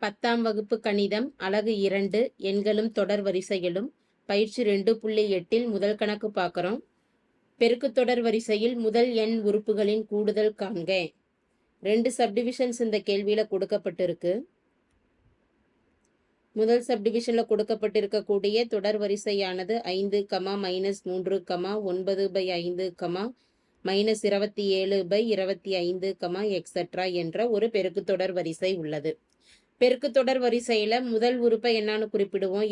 10ஆம் வகுப்பு கணிதம் அலகு 2 எண்களும் தொடர் வரிசைகளும் பயிற்சி 2.8 முதல் கணக்கு பார்க்குறோம். பெருக்கு தொடர் வரிசையில் முதல் எண் உறுப்புகளின் கூடுதல் காண்க. 2 சப்டிவிஷன்ஸ் இந்த கேள்வியில கொடுக்கப்பட்டிருக்கு. முதல் சப்டிவிஷன்ல கொடுக்கப்பட்டிருக்கக்கூடிய தொடர் வரிசையானது 5, -3, -9/5, -27/25, எக்ஸெட்ரா என்ற ஒரு பெருக்கு தொடர் வரிசை உள்ளது. பெருக்கு தொடர் வரிசையில முதல் உறுப்பை என்னன்னு குறிப்பிடுவோம்,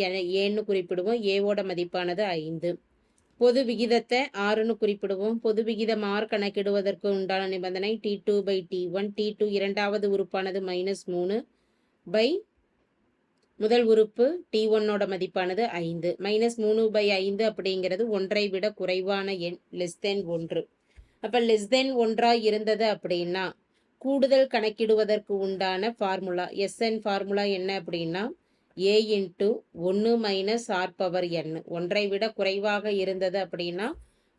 ஏன்னு குறிப்பிடுவோம். ஏவோட மதிப்பானது 5. பொது விகிதத்தை 6ன்னு குறிப்பிடுவோம். பொது விகிதம் R கணக்கிடுவதற்கு உண்டான நிபந்தனை T2/T1. T2 இரண்டாவது உறுப்பானது -3 பை முதல் உறுப்பு T1ஓட மதிப்பானது 5. -3/5 அப்படிங்கிறது 1ஐ விட குறைவான எண், <1. அப்ப <1 இருந்தது அப்படின்னா கூடுதல் கணக்கிடுவதற்கு உண்டான ஃபார்முலா SN ஃபார்முலா என்ன அப்படின்னா A × 1 - R பவர் n. 1ஐ விட குறைவாக இருந்தது அப்படின்னா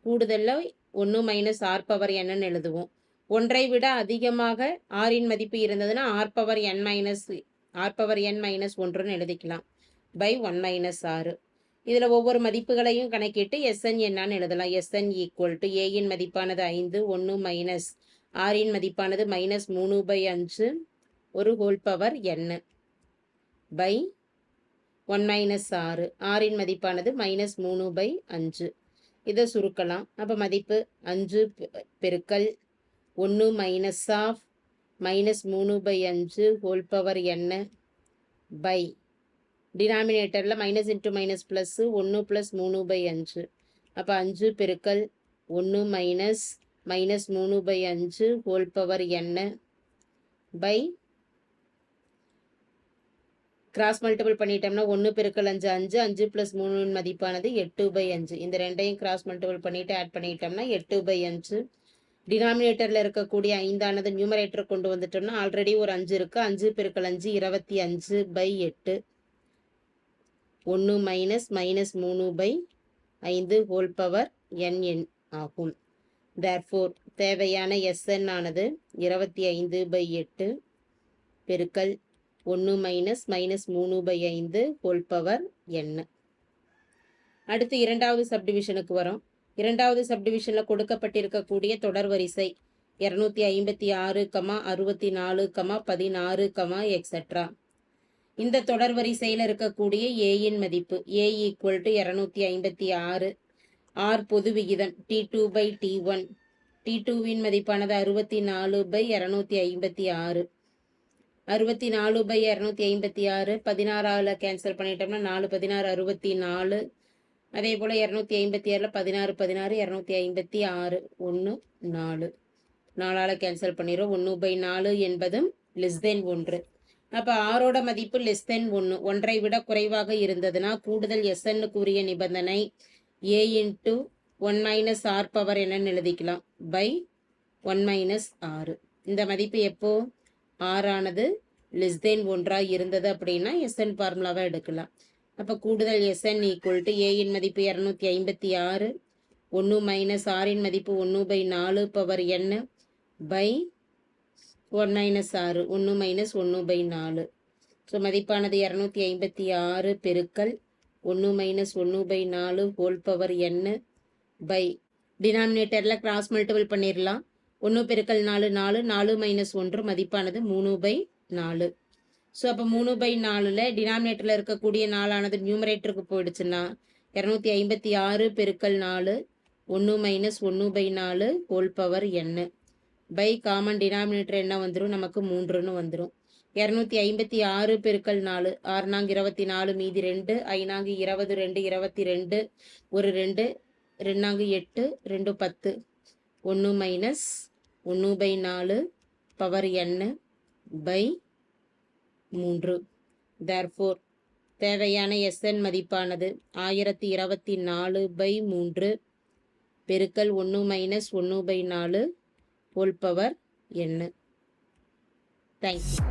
கூடுதல்ல 1 - R பவர் n எழுதுவோம். 1ஐ விட அதிகமாக ஆரின் மதிப்பு இருந்ததுன்னா R பவர் n - 1ன்னு எழுதிக்கலாம் பை 1 - R. இதில் ஒவ்வொரு மதிப்புகளையும் கணக்கிட்டு SN என்னன்னு எழுதலாம். SN = Aயின் மதிப்பானது 5, 1 - Rயின் மதிப்பானது -3/5 ஒரு whole power n by 1 - R. Rயின் மதிப்பானது -3/5. இதை சுருக்கலாம். அப்போ மதிப்பு 5 பெருக்கல் 1 -3/5 ஹோல் பவர் n பை டினாமினேட்டரில் மைனஸ் இன்ட்டு மைனஸ் ப்ளஸ் 1 + 3/5. அப்போ 5 பெருக்கல் 1 -3/5 whole power n by cross multiple பண்ணிட்டோம்னா 1 பெருக்கல் 5 5, 5 + 3 மதிப்பானது 8/5. இந்த ரெண்டையும் கிராஸ் மல்டிபிள் பண்ணிட்டு ஆட் பண்ணிட்டோம்னா 8/5. டினாமினேட்டரில் இருக்கக்கூடிய 5ஆனது நியூமரேட்டர் கொண்டு வந்துட்டோம்னா ஆல்ரெடி ஒரு 5 இருக்குது. 5 பெருக்கல் 5 25/8. 1 -3/5 ஹோல் பவர் n ஆகும். தேர்ஃபோர் தேவையான SN ஆனது 25/8 பெருக்கல் 1 -3/5 ஹோல் பவர் n. அடுத்து இரண்டாவது சப்டிவிஷனுக்கு வரோம். இரண்டாவது சப்டிவிஷனில் கொடுக்கப்பட்டிருக்கக்கூடிய தொடர் வரிசை 256, 64, 16, எக்ஸெட்ரா. இந்த தொடர் வரிசையில் இருக்கக்கூடிய Aயின் மதிப்பு A = 256. R பொது விகிதம் T2/T1. T2வின் மதிப்பானது 64/256. 64/256 16ஆல் கேன்சல் பண்ணிட்டோம்னா 4 16 64. அதே போல் 256 16 16 256 1 4 4ஆல் கேன்சல் பண்ணிடுறோம். 1/4 என்பதும் <1. அப்போ ஆரோட மதிப்பு <1. 1ஐ விட குறைவாக இருந்ததுன்னா கூடுதல் SNக்கு உரிய நிபந்தனை A × 1 - R பவர் என்னன்னு எழுதிக்கலாம் பை 1 - R. இந்த மதிப்பு எப்போ R ஆனது <1 இருந்தது அப்படின்னா SN ஃபார்முலாவை எடுக்கலாம். அப்போ கூடுதல் SN = Aயின் மதிப்பு 256, 1 - Rயின் மதிப்பு 1/4 power n by 1 - R. 1 - 1/4. So மதிப்பானது 256 பெருக்கல் 1 - 1/4 ஹோல் பவர் n பை டினாமினேட்டரில் கிராஸ் மல்டிபிள் பண்ணிடலாம். 1 பெருக்கல் 4 4, 4 - 1 மதிப்பானது 3/4. ஸோ அப்போ 3/4ல் டினாமினேட்டரில் இருக்கக்கூடிய 4ஆனது நியூமரேட்டருக்கு போயிடுச்சுன்னா 256 பெருக்கல் 4 1 - 1/4 whole power n by common denominator என்ன வந்துடும், நமக்கு 3ன்னு வந்துடும். 256 பெருக்கல் 4 6 நாங்க 24 மீதி 2 5 20 2 22 ஒரு 2 2 நாங்க 8 2 10 1 - 1/4 பவர் n பை 3. தேர்ஃபோர் தேவையான SN மதிப்பானது 1024/3 பெருக்கல் 1 - 1/4 ஹோல் பவர் n. தேங்க்யூ.